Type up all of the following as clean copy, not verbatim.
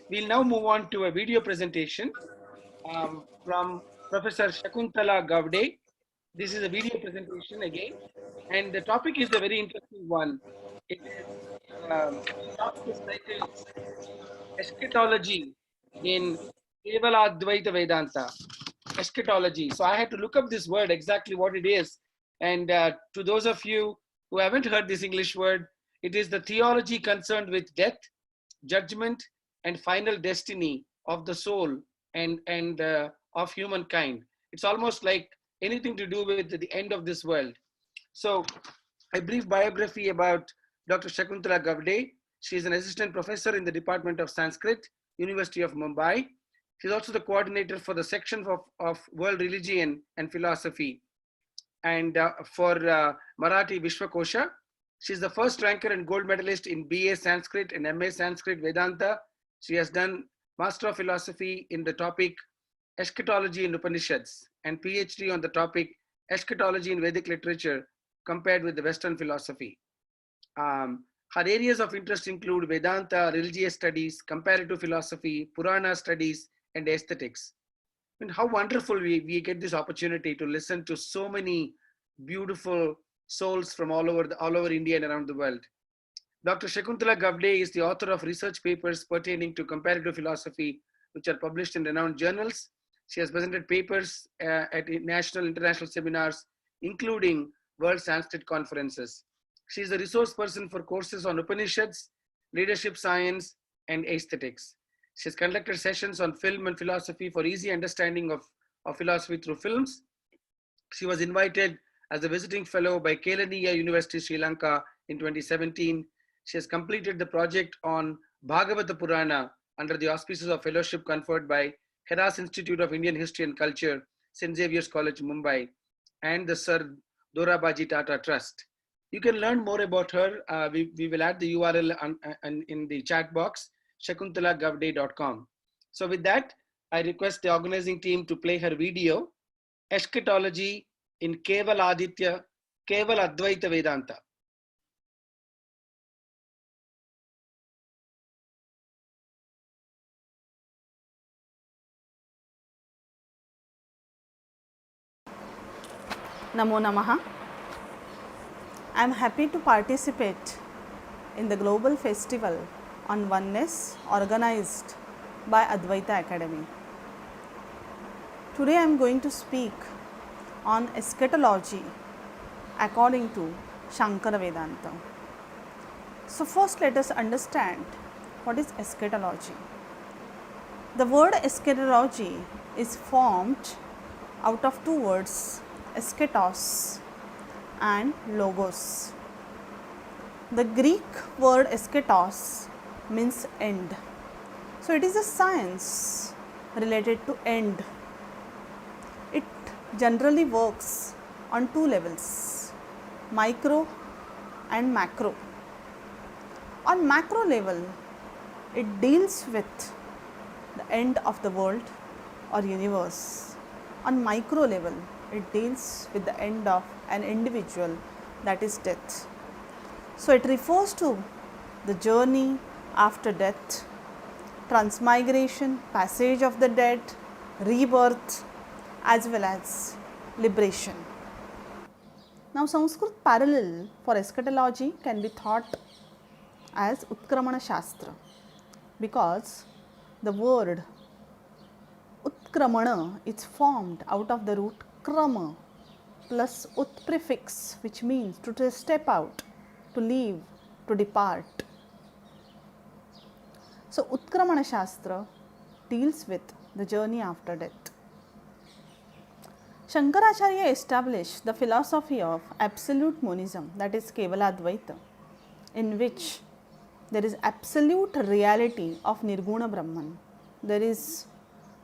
We'll now move on to a video presentation from Professor Shakuntala Gavde. This is a video presentation again, and the topic is a very interesting one. It is, the topic is titled Eschatology in Kevalādvaita Vedānta. Eschatology. So I had to look up this word, exactly what it is. And to those of you who haven't heard this English word, it is the theology concerned with death, judgment, and final destiny of the soul and of humankind. It's almost like anything to do with the end of this world. So a brief biography about Dr. Shakuntala Gavde. She is an assistant professor in the Department of Sanskrit, University of Mumbai. She's also the coordinator for the section of world religion and philosophy. And for Marathi Vishwakosha, she's the first ranker and gold medalist in BA Sanskrit and MA Sanskrit Vedanta. She has done Master of Philosophy in the topic Eschatology in Upanishads and PhD on the topic Eschatology in Vedic Literature compared with the Western philosophy. Her areas of interest include Vedanta, religious studies, comparative philosophy, Purana studies, and aesthetics. And how wonderful we get this opportunity to listen to so many beautiful souls from all over India and around the world. Dr. Shakuntala Gavde is the author of research papers pertaining to comparative philosophy, which are published in renowned journals. She has presented papers at national international seminars, including World Sanskrit conferences. She is a resource person for courses on Upanishads, leadership science, and aesthetics. She has conducted sessions on film and philosophy for easy understanding of philosophy through films. She was invited as a visiting fellow by Kelaniya University, Sri Lanka in 2017. She has completed the project on Bhagavata Purana under the auspices of fellowship conferred by Heras Institute of Indian History and Culture, St. Xavier's College, Mumbai, and the Sir Dorabaji Tata Trust. You can learn more about her. We will add the URL in the chat box, shakuntalagavde.com. So with that, I request the organizing team to play her video, Eschatology in Kevalādvaita Vedānta. Namo Namaha. I am happy to participate in the global festival on oneness organized by Advaita Academy. Today I am going to speak on eschatology according to Shankara Vedanta. So first let us understand what is eschatology. The word eschatology is formed out of two words, eschatos and logos. The Greek word eschatos means end. So it is a science related to end. It generally works on two levels, micro and macro. On macro level, it deals with the end of the world or universe. On micro level, it deals with the end of an individual, that is death. So it refers to the journey after death, transmigration, passage of the dead, rebirth, as well as liberation. Now Sanskrit parallel for eschatology can be thought as Utkramana Shastra, because the word Utkramana is formed out of the root krama plus ut prefix, which means to step out, to leave, to depart. So Utkramana Shastra deals with the journey after death. Shankaracharya established the philosophy of absolute monism, that is Kevalādvaita, in which there is absolute reality of Nirguna Brahman. There is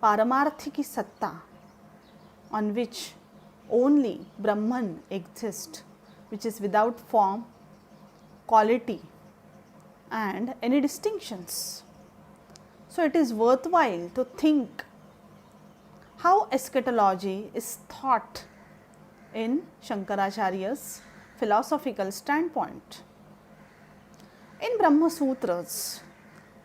Paramarthiki Satta, on which only Brahman exists, which is without form, quality and any distinctions. So it is worthwhile to think how eschatology is thought in Shankaracharya's philosophical standpoint. In Brahma Sutras,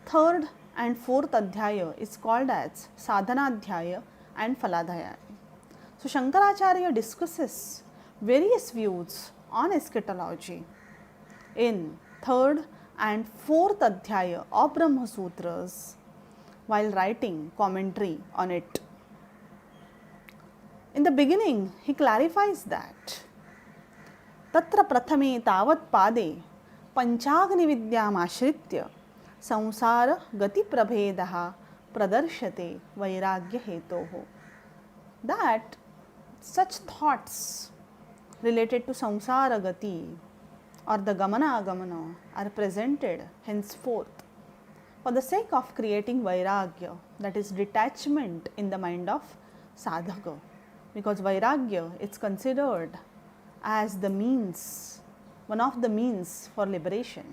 third and fourth Adhyaya is called as Sadhanadhyaya and Phaladhyaya. So Shankaracharya discusses various views on eschatology in third and fourth Adhyaya of Brahma Sutras while writing commentary on it. In the beginning, he clarifies that Tatra prathame tavat pade panchagni vidyam ashritya samsara gati prabhedaha pradarshate vairagya hetoho. That such thoughts related to samsara gati or the gamana agamana are presented henceforth for the sake of creating vairagya, that is detachment in the mind of sadhaka, because vairagya is considered as the means, one of the means for liberation.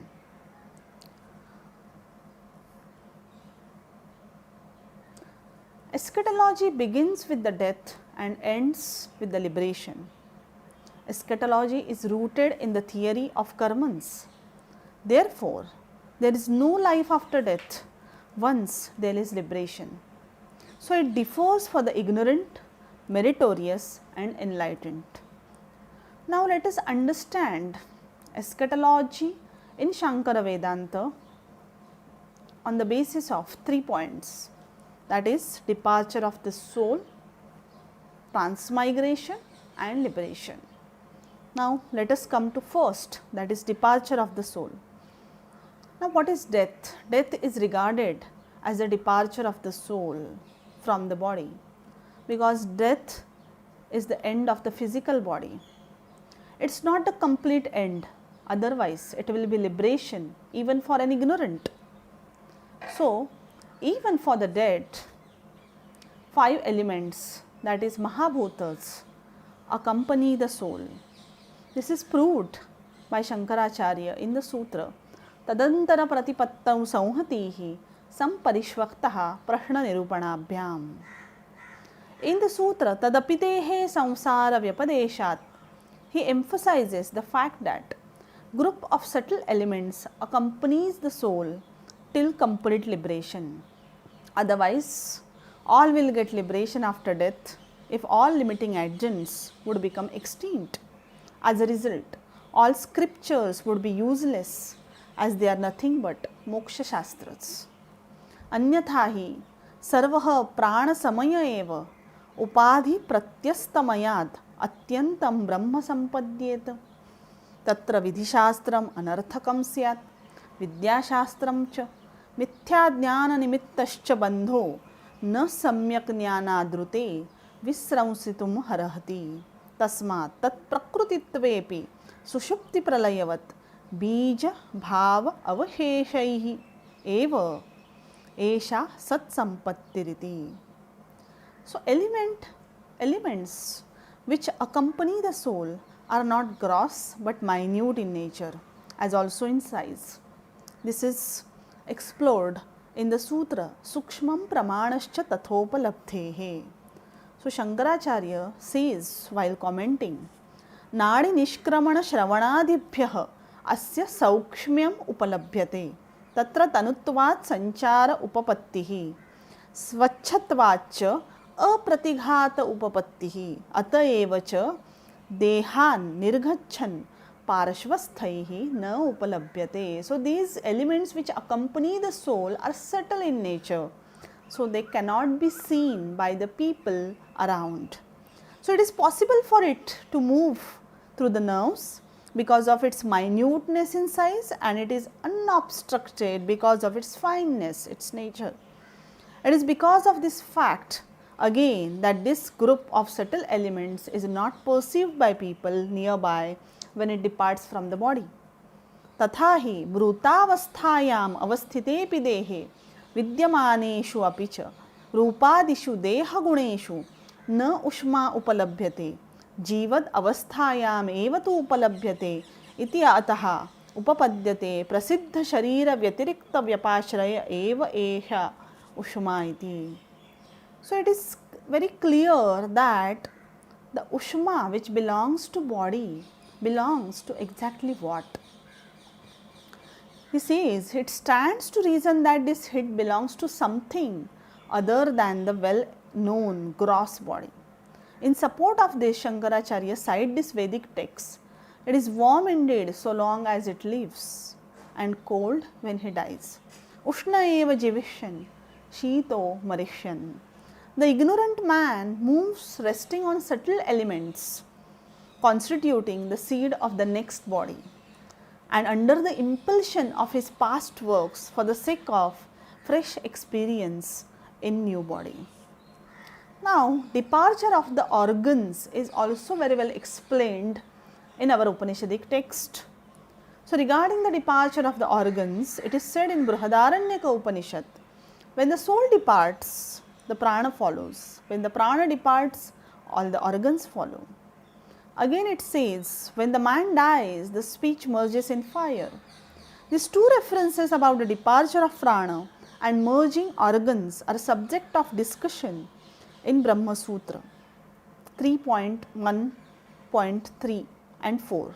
Eschatology begins with the death and ends with the liberation. Eschatology is rooted in the theory of karmans. Therefore, there is no life after death once there is liberation. So it differs for the ignorant, meritorious and enlightened. Now let us understand eschatology in Shankara Vedanta on the basis of 3 points, that is departure of the soul, transmigration and liberation. Now let us come to first, that is departure of the soul. Now what is death? Death is regarded as the departure of the soul from the body, because death is the end of the physical body. It is not a complete end, otherwise it will be liberation even for an ignorant. So, even for the dead, 5 elements, that is Mahabhutas, accompany the soul. This is proved by Shankaracharya in the sutra Tadantara Pratipattau Sauhatihi Samparishvaktaha Prashna Nirupanabhyam. In the sutra Tadapitehe Samsara Vyapadeshat, he emphasizes the fact that group of subtle elements accompanies the soul till complete liberation. Otherwise, all will get liberation after death if all limiting agents would become extinct. As a result, all scriptures would be useless as they are nothing but moksha shastras. Anyathahi sarvaha prana samaya eva upadhi pratyastamayaad atyantam brahma sampadyet. Tatra vidhishastram anarthakam syat vidyashastram cha mithya jnana nimittascha bandho na samyak jnanadrute visramsitum harahati. Tasmat tat prakrutitvepi sushupti pralayavat bija bhava avasheshaihi eva esha sat sampattiriti. So elements which accompany the soul are not gross but minute in nature as also in size. This is explored in the sutra Sukshmam Pramanascha Tathopalabdhehe. So Shankaracharya says while commenting, Nadi Nishkramana Shravanadibhyah Asya Saukshmyam Upalabhyate Tatra Tanutvat Sanchara Upapattihi Svachatvacha Apratighata Upapattihi Ataevacha Dehan Nirghachan Parashvasthaihi Na Upalabhyate. So these elements which accompany the soul are subtle in nature, so they cannot be seen by the people around. So it is possible for it to move through the nerves because of its minuteness in size, and it is unobstructed because of its fineness, its nature. It is because of this fact again that this group of subtle elements is not perceived by people nearby when it departs from the body. Tathahi brutavasthayam avasthitepi dehe vidyamaneshu apicha रूपादिषु देहगुणेषु न उष्मा उपलभ्यते जीवद अवस्थायाम एव तु उपलभ्यते इति अतः उपपद्यते प्रसिद्ध शरीर व्यतिरिक्त व्यपाश्रय एव एष उष्मा इति. So it is very clear that the ushma which belongs to body belongs to exactly what? He says it stands to reason that this head belongs to something other than the well known gross body. In support of this, Shankaracharya cites this Vedic text. It is warm indeed so long as it lives, and cold when he dies. Ushna eva jivishan, shito marishan. The ignorant man moves resting on subtle elements constituting the seed of the next body, and under the impulsion of his past works for the sake of fresh experience in new body. Now, departure of the organs is also very well explained in our Upanishadic text. So, regarding the departure of the organs, it is said in Brihadaranyaka Upanishad, when the soul departs, the prana follows. When the prana departs, all the organs follow. Again it says, when the man dies, the speech merges in fire. These two references about the departure of prana and merging organs are subject of discussion in Brahma Sutra 3.1.3 and 4.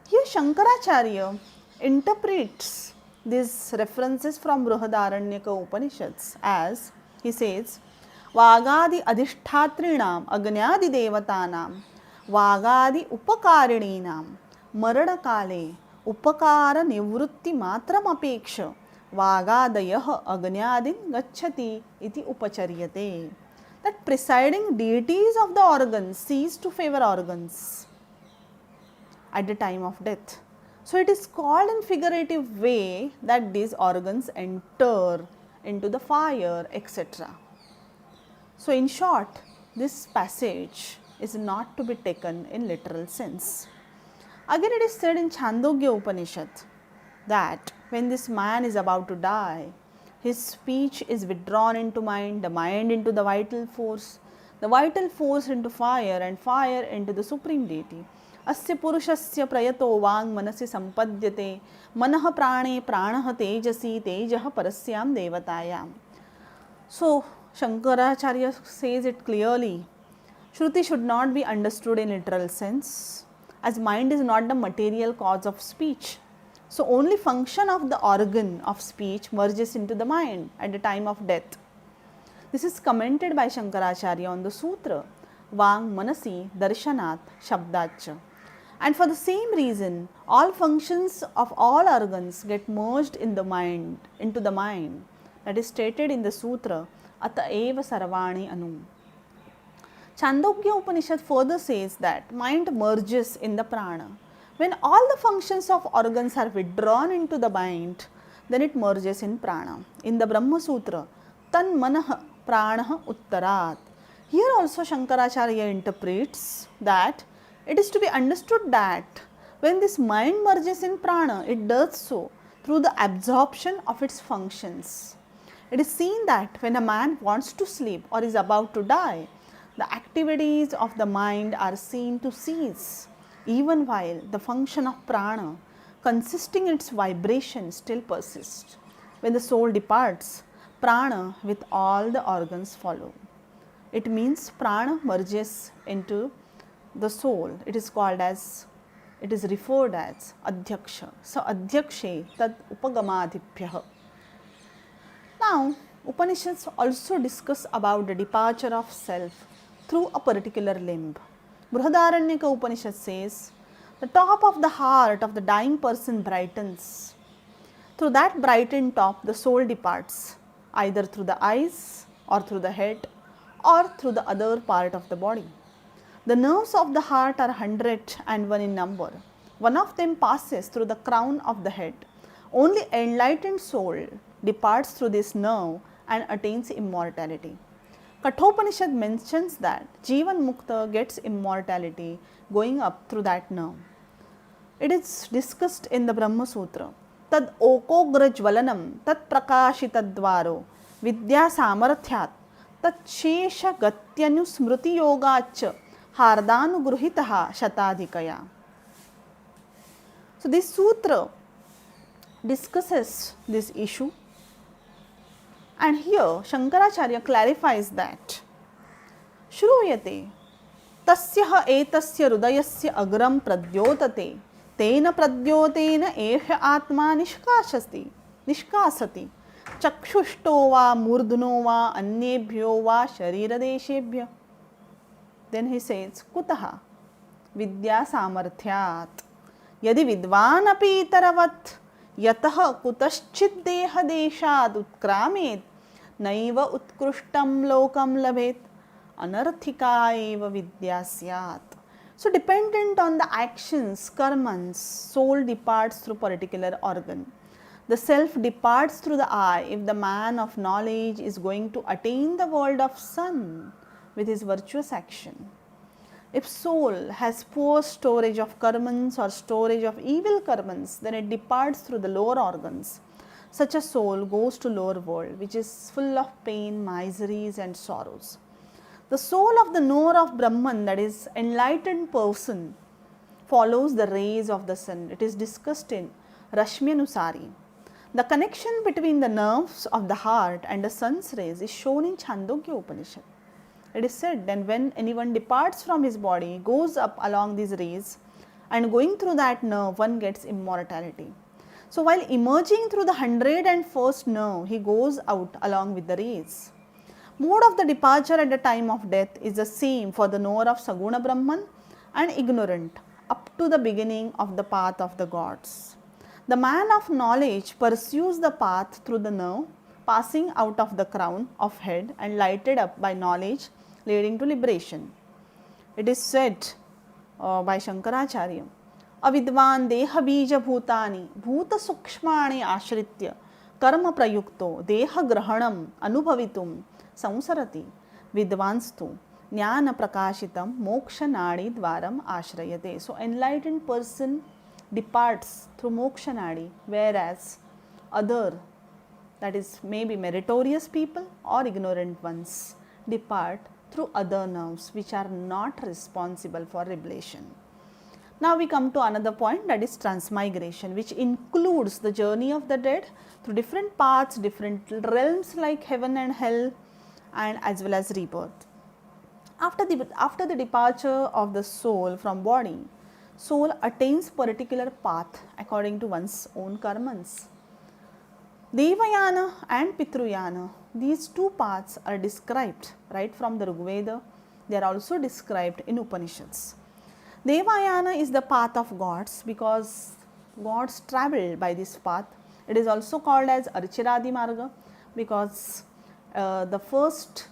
Here Shankaracharya interprets these references from Brihadaranyaka Upanishads as, he says, Vagadi adhishthatrinam agnyadi devatanam Vagadi upakarinam maranakale upakara nivrutti matram apeksha Vagadayah agnyadin gacchati iti upacharyate. That presiding deities of the organs cease to favor organs at the time of death. So it is called in figurative way that these organs enter into the fire, etc. So in short, this passage is not to be taken in literal sense. Again it is said in Chandogya Upanishad that when this man is about to die, his speech is withdrawn into mind, the mind into the vital force into fire, and fire into the supreme deity. Asya purushasya prayato vang manasi sampadhyate manah prane pranah tejasi tejah parasyam devatayam. So Shankaracharya says it clearly. Shruti should not be understood in literal sense, as mind is not the material cause of speech. So only function of the organ of speech merges into the mind at the time of death. This is commented by Shankaracharya on the sutra Vang Manasi Darshanat Shabdacha. And for the same reason, all functions of all organs get merged in the mind, into the mind. That is stated in the sutra Ata eva sarvani anu. Chandogya Upanishad further says that mind merges in the prana. When all the functions of organs are withdrawn into the mind, then it merges in prana. In the Brahma Sutra, Tan Manah Pranah Uttarat. Here also Shankaracharya interprets that it is to be understood that when this mind merges in prana, it does so through the absorption of its functions. It is seen that when a man wants to sleep or is about to die, the activities of the mind are seen to cease, even while the function of prana, consisting in its vibration, still persists. When the soul departs, prana with all the organs follow. It means prana merges into the soul. It is called as, it is referred as adhyaksha. So adhyakshe tad upagamadibhyah. Now Upanishads also discuss about the departure of self through a particular limb. Brihadaranyaka Upanishad says, the top of the heart of the dying person brightens. Through that brightened top, the soul departs, either through the eyes or through the head or through the other part of the body. The nerves of the heart are 101 in number. One of them passes through the crown of the head. Only enlightened soul departs through this nerve and attains immortality. Kathopanishad mentions that Jivan Mukta gets immortality going up through that nerve. It is discussed in the Brahma Sutra. Tad okograjvalanam tat prakashitadvaro vidya samarthyat tat shesha gatyanu smriti yogacha hardanu gruhitaha shatadhikaya. So this sutra discusses this issue, and here Shankaracharya clarifies that Shruyate tasyaha etasya rudayasya agram pradyotate तेन प्रद्योतेन एष आत्मा निष्कासति चक्षुष्टो वा मूर्धनो वा अन्येभ्यो वा शरीरदेशेभ्य. Then he says, kutaha vidya samarthyat यदि विद्वान् अपि इतरवत् यतः कुतश्चित् देहदेशाद् उत्क्रामेत् नैव उत्कृष्टं लोकं लभेत् अनर्थिका एव विद्या स्यात्. So dependent on the actions, karmas, soul departs through particular organ. The self departs through the eye if the man of knowledge is going to attain the world of sun with his virtuous action. If soul has poor storage of karmans or storage of evil karmans, then it departs through the lower organs. Such a soul goes to lower world, which is full of pain, miseries and sorrows. The soul of the knower of Brahman, that is enlightened person, follows the rays of the sun. It is discussed in Rashmi-anusari. The connection between the nerves of the heart and the sun's rays is shown in Chandogya Upanishad. It is said that when anyone departs from his body, goes up along these rays, and going through that nerve, one gets immortality. So while emerging through the 101st nerve, he goes out along with the rays. Mode of the departure at the time of death is the same for the knower of Saguna Brahman and ignorant up to the beginning of the path of the gods. The man of knowledge pursues the path through the nerve, passing out of the crown of head and lighted up by knowledge, leading to liberation. It is said by Shankaracharya, avidvan deha bija bhutani bhuta sukshmani ashritya karma prayukto deha grahanam anubhavitum samsarati vidvanstu jnana prakashitam moksha nadi dvaram ashrayate. So enlightened person departs through moksha nadi, whereas other, that is maybe meritorious people or ignorant ones, depart through other nerves which are not responsible for revelation. Now we come to another point, that is transmigration, which includes the journey of the dead through different paths, different realms like heaven and hell, and as well as rebirth. After the departure of the soul from body, soul attains particular path according to one's own karmas. Devayana and Pitruyana, these two paths are described right from the Rigveda. They are also described in Upanishads. Devayana is the path of gods because gods travel by this path. It is also called as Archiradi Marga because the first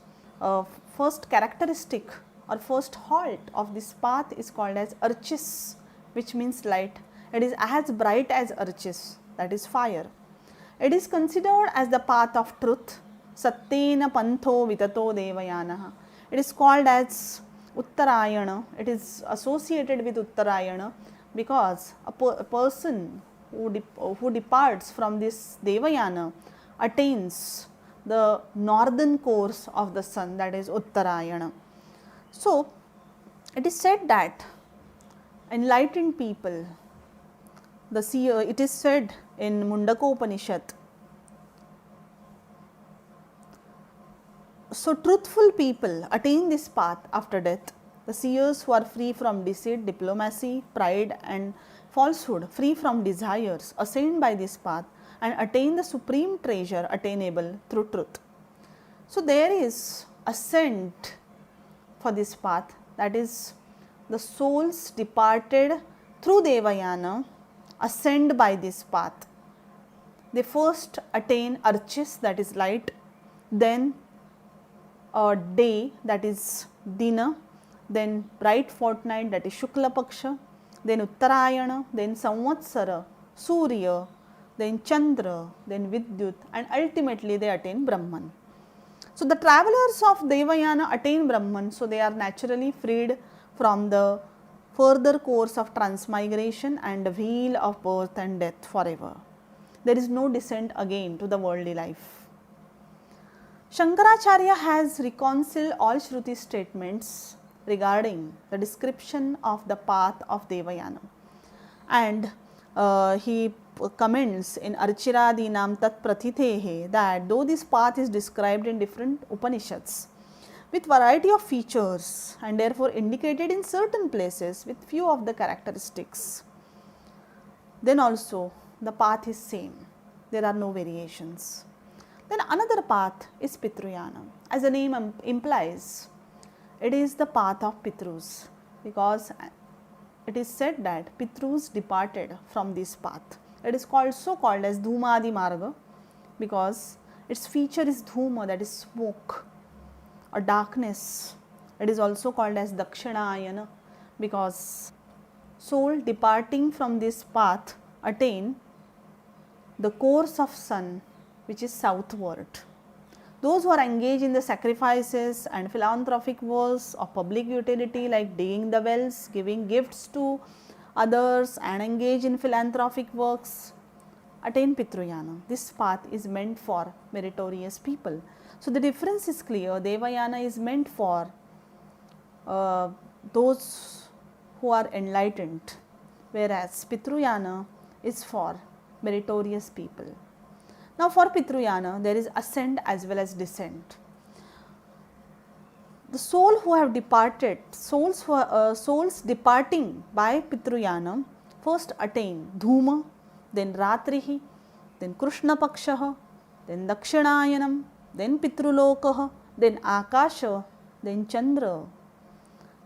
characteristic or first halt of this path is called as Archis, which means light. It is as bright as Archis, that is fire. It is considered as the path of truth. Satyena pantho vitato devayana. It is called as Uttarayana. It is associated with Uttarayana because a person who departs from this Devayana attains the northern course of the sun, that is Uttarayana. So it is said that enlightened people, the seer, it is said in Mundaka Upanishad. So truthful people attain this path after death. The seers who are free from deceit, diplomacy, pride and falsehood, free from desires, ascend by this path and attain the supreme treasure attainable through truth. So there is ascent for this path, that is the souls departed through Devayana ascend by this path. They first attain Archis, that is light, then day, that is Dina, then bright fortnight, that is Shukla Paksha, then Uttarayana, then Samvatsara, Surya, then Chandra, then Vidyut, and ultimately they attain Brahman. So the travelers of Devayana attain Brahman, so they are naturally freed from the further course of transmigration and the wheel of birth and death forever. There is no descent again to the worldly life. Shankaracharya has reconciled all Shruti statements regarding the description of the path of Devayana, and he comments in Archiradinam Tat Prathithehe that though this path is described in different Upanishads with variety of features and therefore indicated in certain places with few of the characteristics, then also the path is same. There are no variations. Then another path is Pitruyana. As the name implies, it is the path of Pitrus, because it is said that Pitrus departed from this path. It is so called as Dhumadi Marga, because its feature is dhuma, that is smoke or darkness. It is also called as Dakshinayana, because soul departing from this path attain the course of sun, which is southward. Those who are engaged in the sacrifices and philanthropic works of public utility, like digging the wells, giving gifts to others, and engage in philanthropic works, attain Pitruyana. This path is meant for meritorious people. So the difference is clear. Devayana is meant for those who are enlightened, whereas Pitruyana is for meritorious people. Now for Pitruyana, there is ascent as well as descent. The soul who have departed, souls departing by Pitruyana, first attain Dhuma, then Ratrihi, then Krishna Pakshaha, then Dakshinayanam, then Pitrulokaha, then Akasha, then Chandra.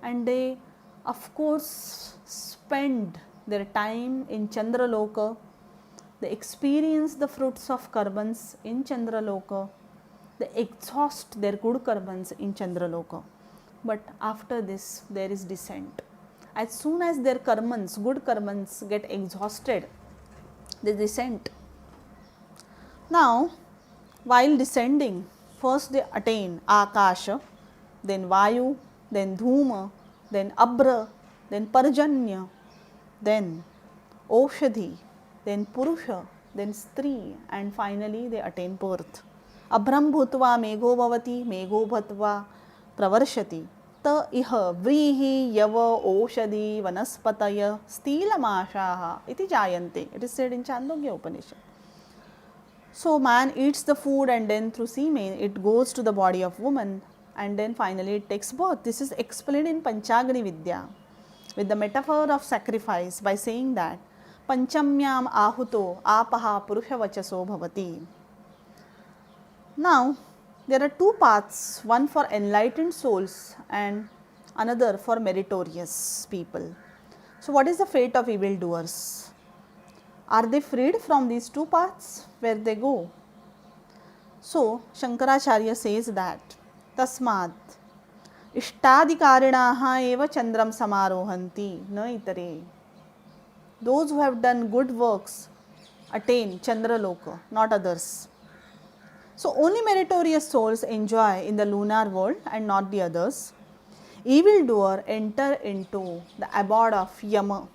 And they of course spend their time in Chandraloka. They experience the fruits of karmans in Chandraloka. They exhaust their good karmans in Chandraloka. But after this, there is descent. As soon as their karmans, good karmans, get exhausted, they descend. Now, while descending, first they attain Akasha, then Vayu, then Dhuma, then Abra, then Parjanya, then Oshadhi, then Purusha, then Stri, and finally they attain birth. Abram bhutva megho bhavati, megho bhatva pravarshati, ta iha vrihi yava oshadhi vanaspataya stilamashaha iti jayante. It is said in Chandogya Upanishad. So man eats the food and then through semen it goes to the body of woman and then finally it takes birth. This is explained in Panchagni Vidya with the metaphor of sacrifice by saying that Panchamyam ahuto apaha purusha vachaso bhavati. Now there are two paths, one for enlightened souls and another for meritorious people. So what is the fate of evildoers? Are they freed from these two paths? Where they go? So Shankaracharya says that Tasmad Ishtadikarinaha eva chandram samarohanti na itare. Those who have done good works attain Chandraloka, not others. So only meritorious souls enjoy in the lunar world and not the others. Evildoer enter into the abode of Yama.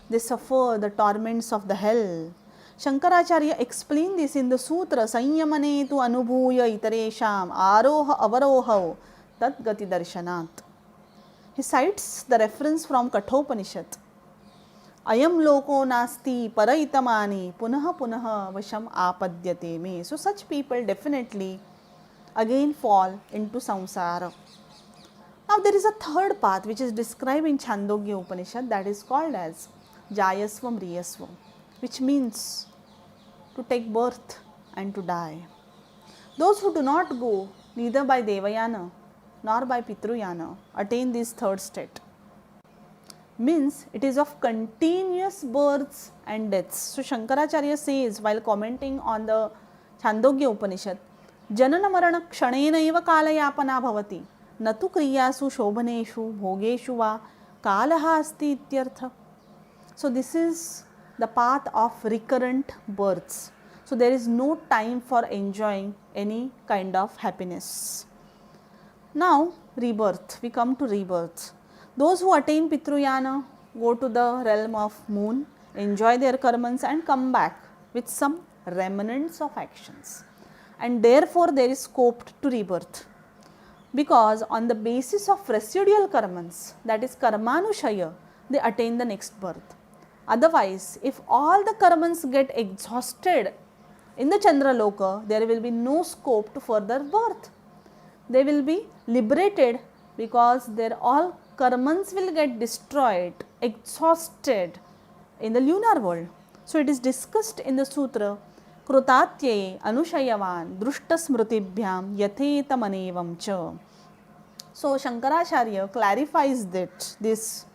They suffer the torments of the hell. Shankaracharya explained this in the sutra Sanyamane tu anubhuya itaresham aroha avaroha tat gati darshanat. He cites the reference from Kathopanishad. Ayam loko nasti paraitamani punaha punaha vasham apadyate me. So such people definitely again fall into samsara. Now there is a third path which is described in Chandogya Upanishad, that is called as Jayasvam Riyasvam, which means to take birth and to die. Those who do not go neither by Devayana nor by Pitruyana attain this third state. Means it is of continuous births and deaths. So Shankaracharya says while commenting on the Chandogya Upanishad, Janana Marana Kshanena eva kalayapana bhavati natu kriyasu shobhaneshu bhogeshu va kalaha asti ityartha. So this is the path of recurrent births. So there is no time for enjoying any kind of happiness. Now rebirth, we come to rebirth. Those who attain Pitruyana go to the realm of moon, enjoy their karmans and come back with some remnants of actions. And therefore there is scope to rebirth. Because on the basis of residual karmans, that is karmanushaya, they attain the next birth. Otherwise, if all the karmans get exhausted in the Chandraloka, there will be no scope to further birth. They will be liberated because their all karmans will get destroyed, exhausted in the lunar world. So it is discussed in the sutra Krutatye Anushayavan Drushta Smritibhyam Yathetamanevamcha. Cha. So Shankaracharya clarifies this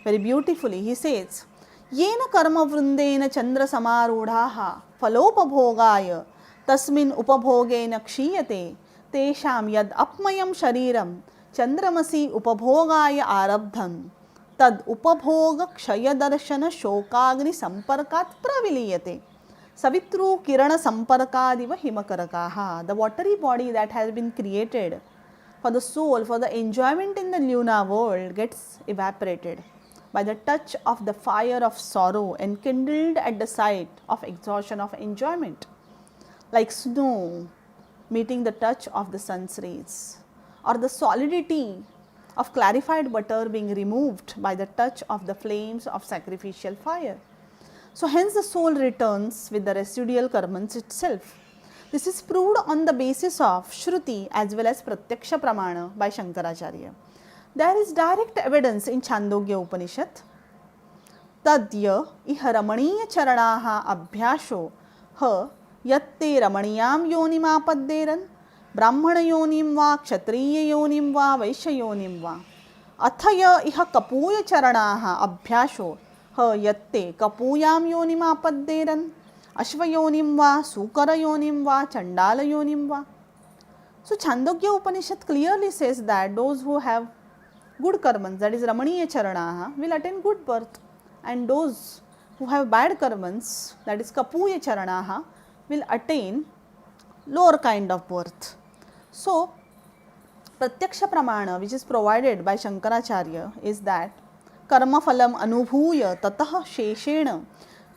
very beautifully. He says, Yena karma vrundena chandra samarudhaha falopabhogaya tasmin upabhogena kshiyate tesham yad apmayam shariram chandramasi upabhogaya arabdham tad upabhoga kshaya darshana shokagni samparkat praviliyate savitru kirana samparkadiva himakarakaha. The watery body that has been created for the soul, for the enjoyment in the lunar world, gets evaporated by the touch of the fire of sorrow enkindled at the sight of exhaustion of enjoyment, like snow meeting the touch of the sun's rays, or the solidity of clarified butter being removed by the touch of the flames of sacrificial fire. So hence the soul returns with the residual karmans itself. This is proved on the basis of Shruti as well as Pratyaksha Pramana by Shankaracharya. There is direct evidence in Chandogya Upanishad. Tadya iha ramaniya charanaha abhyasho ha yatte ramaniyam yonim apadderan brahmana yonim va kshatriya yonim va vaishya yonim va athaya iha kapuya charanaha abhyasho ha yatte kapuyam yonim apadderan ashvayonim va sukarayonim va chandalayonim va. So Chandogya Upanishad clearly says that those who have good karmans, that is ramaniya charanaha, will attain good birth, and those who have bad karmans, that is kapuya charanaha, will attain lower kind of birth. So Pratyaksha Pramana, which is provided by Shankaracharya, is that karma phalam anubhuya tatah sheshena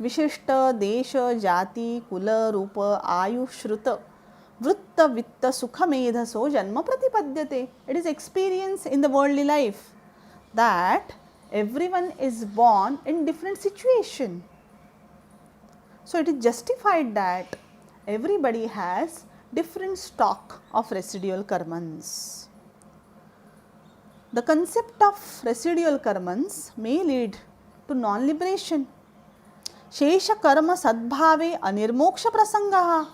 Vishishta Desha Jati Kula Rupa Ayu Shruta Vritta Vitta Sukha Medhaso Janma Pratipadyate. It is experience in the worldly life that everyone is born in different situation. So it is justified that everybody has different stock of residual karmans. The concept of residual karmans may lead to non-liberation. Shesha karma sadbhave anirmoksha prasangaha.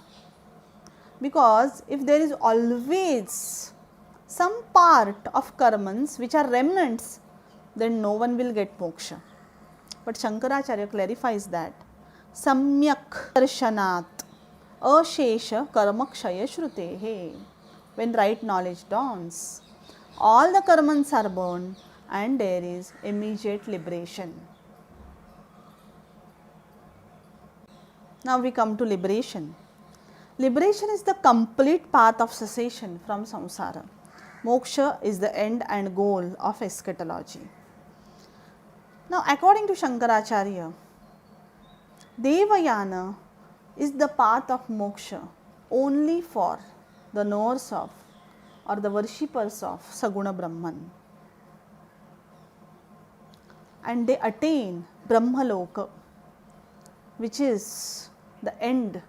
Because if there is always some part of karmans which are remnants, then no one will get moksha. But Shankaracharya clarifies that samyak darshanat ashesha karmakshaya shrutehe. When right knowledge dawns, all the karmans are burned and there is immediate liberation. Now we come to liberation. Liberation is the complete path of cessation from samsara. Moksha is the end and goal of eschatology. Now according to Shankaracharya, Devayana is the path of moksha only for the knowers of or the worshippers of Saguna Brahman. And they attain Brahmaloka, which is the end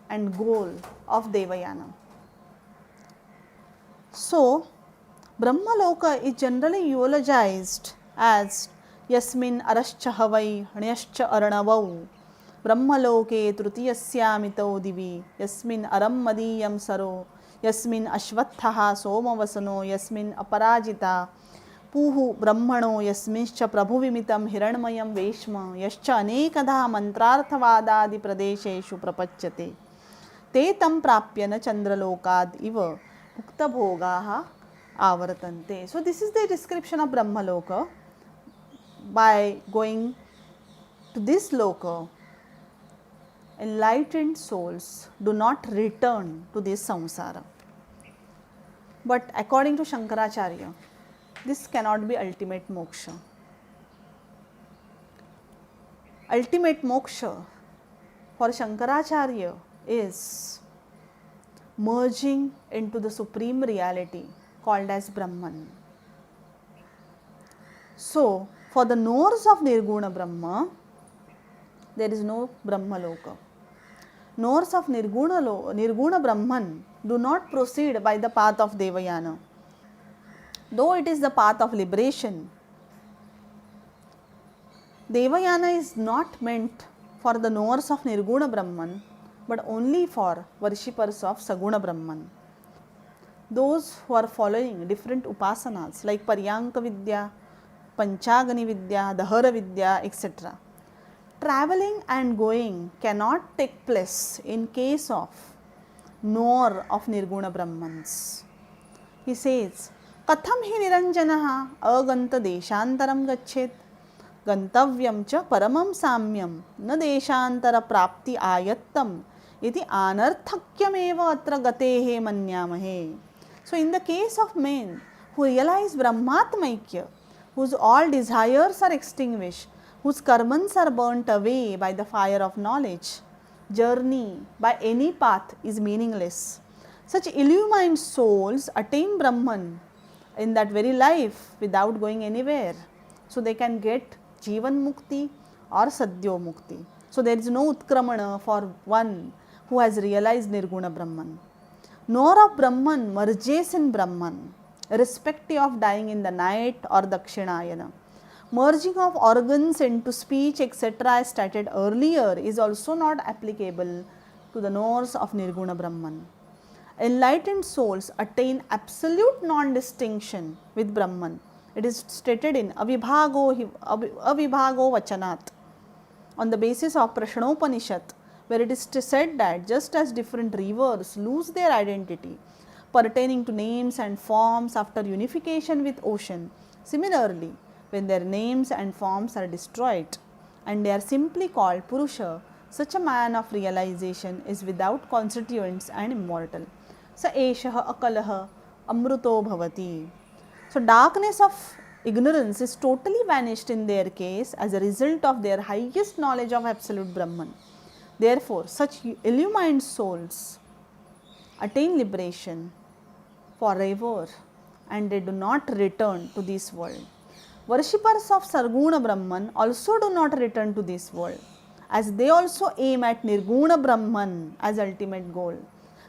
and goal of Devayana. So, Brahmaloka is generally eulogized as Yasmin arascha havai hanyascha aranavau Brahmaloke trutiyasyamito divi Yasmin aram madiyam saro Yasmin ashvathaha somavasano Yasmin aparajita Puhu brahmano yasmincha prabhuvimitam hiranmayam veshma yascha anekadha mantrarthavadadi pradesheshu prapachyate te tam prapyana chandralokad iva mukta bhogaha avartante. So this is the description of Brahmaloka. By going to this loka, enlightened souls do not return to this samsara. But according to Shankaracharya, this cannot be ultimate moksha. Ultimate moksha for Shankaracharya is merging into the supreme reality called as Brahman. So, for the knowers of Nirguna Brahma, there is no Brahmaloka. Knowers of Nirguna Brahman do not proceed by the path of Devayana. Though it is the path of liberation, Devayana is not meant for the knowers of Nirguna Brahman, but only for worshippers of Saguna Brahman. Those who are following different upasanas like Paryanka Vidya, Panchagani Vidya, Dahara Vidya, etc. Traveling and going cannot take place in case of knower of Nirguna Brahmans. He says, Katham hi niranjanaha aganta deshantaram gachet gantavyam cha paramam samyam na deshantara prapti ayattam iti anarthakyameva atra gatehe manyamahe. So in the case of men who realize Brahmatmaikya, whose all desires are extinguished, whose karmans are burnt away by the fire of knowledge, journey by any path is meaningless. Such illumined souls attain Brahman in that very life without going anywhere. So they can get Jivan Mukti or Sadhyo Mukti. So there is no Utkramana for one who has realized Nirguna Brahman. Knower of Brahman merges in Brahman, irrespective of dying in the night or Dakshinayana. Merging of organs into speech, etc., as stated earlier, is also not applicable to the knowers of Nirguna Brahman. Enlightened souls attain absolute non-distinction with Brahman. It is stated in Avibhago Vachanat on the basis of Prashnopanishad, where it is said that just as different rivers lose their identity pertaining to names and forms after unification with ocean, similarly, when their names and forms are destroyed and they are simply called Purusha, such a man of realization is without constituents and immortal. Sa eshaha akalaha amruto bhavati. So darkness of ignorance is totally vanished in their case as a result of their highest knowledge of absolute Brahman. Therefore, such illumined souls attain liberation forever and they do not return to this world. Worshippers of Sarguna Brahman also do not return to this world, as they also aim at Nirguna Brahman as ultimate goal.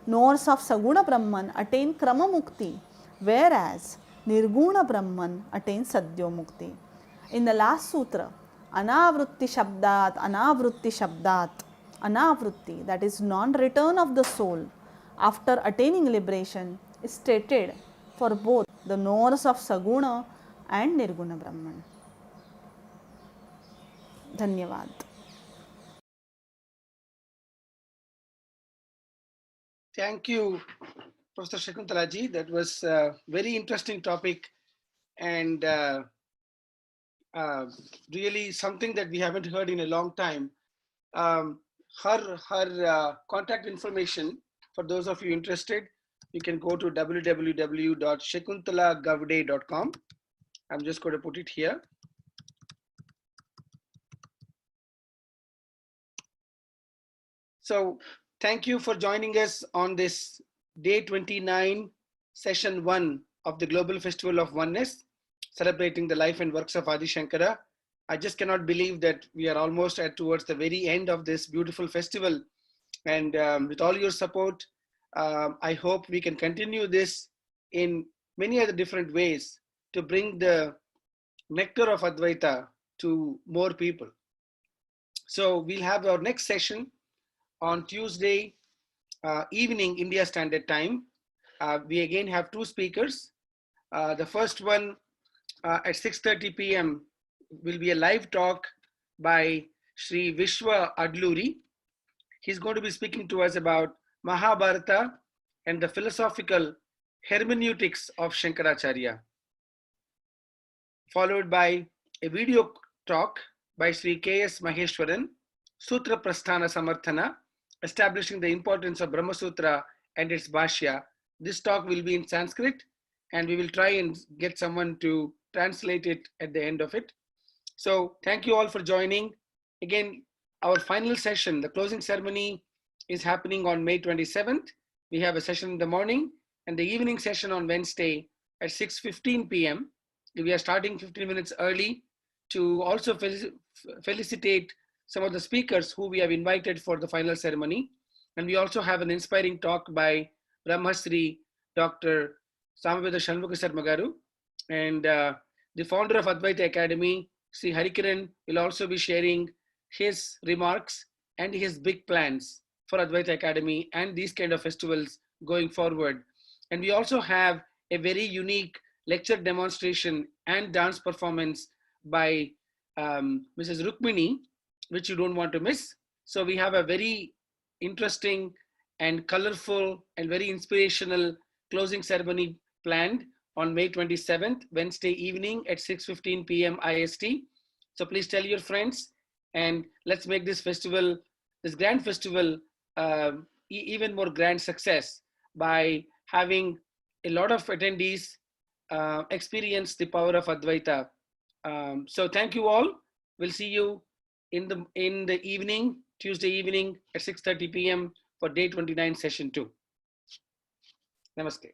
Knowers of Saguna Brahman attain Krama Mukti, whereas Nirguna Brahman attains Sadhyo Mukti. In the last sutra, Anavrutti Shabdat, Anavrutti, that is non-return of the soul after attaining liberation, is stated for both the knowers of Saguna and Nirguna Brahman. Dhanyavad. Thank you, Professor Shakuntala ji. That was a very interesting topic and really something that we haven't heard in a long time. Her contact information, for those of you interested, you can go to www.shakuntalagavde.com. I'm just going to put it here. So thank you for joining us on this day 29, session 1 of the Global Festival of Oneness, celebrating the life and works of Adi Shankara. I just cannot believe that we are almost towards the very end of this beautiful festival. And with all your support, I hope we can continue this in many other different ways to bring the nectar of Advaita to more people. So we'll have our next session on Tuesday evening, India Standard Time. We again have two speakers. The first one at 6:30 p.m. will be a live talk by Sri Vishwa Adluri. He's going to be speaking to us about Mahabharata and the philosophical hermeneutics of Shankaracharya, followed by a video talk by Sri K.S. Maheshwaran, Sutra Prasthana Samarthana, establishing the importance of Brahma Sutra and its Bhashya. This talk will be in Sanskrit, and we will try and get someone to translate it at the end of it. So thank you all for joining. Again, our final session, the closing ceremony, is happening on May 27th. We have a session in the morning and the evening session on Wednesday at 6:15 p.m. We are starting 15 minutes early to also felicitate some of the speakers who we have invited for the final ceremony. And we also have an inspiring talk by Brahmasri Dr. Samaveda Shanmukha Sarmagaru and the founder of Advaita Academy, Sri Harikiran will also be sharing his remarks and his big plans for Advaita Academy and these kind of festivals going forward. And we also have a very unique lecture demonstration and dance performance by Mrs. Rukmini, which you don't want to miss. So we have a very interesting and colorful and very inspirational closing ceremony planned on May 27th, Wednesday evening at 6:15 p.m. IST. So please tell your friends, and let's make this festival, this grand festival, even more grand success by having a lot of attendees experience the power of Advaita. So thank you all. We'll see you in the evening, Tuesday evening at 6:30 p.m. for day 29, session 2. Namaste.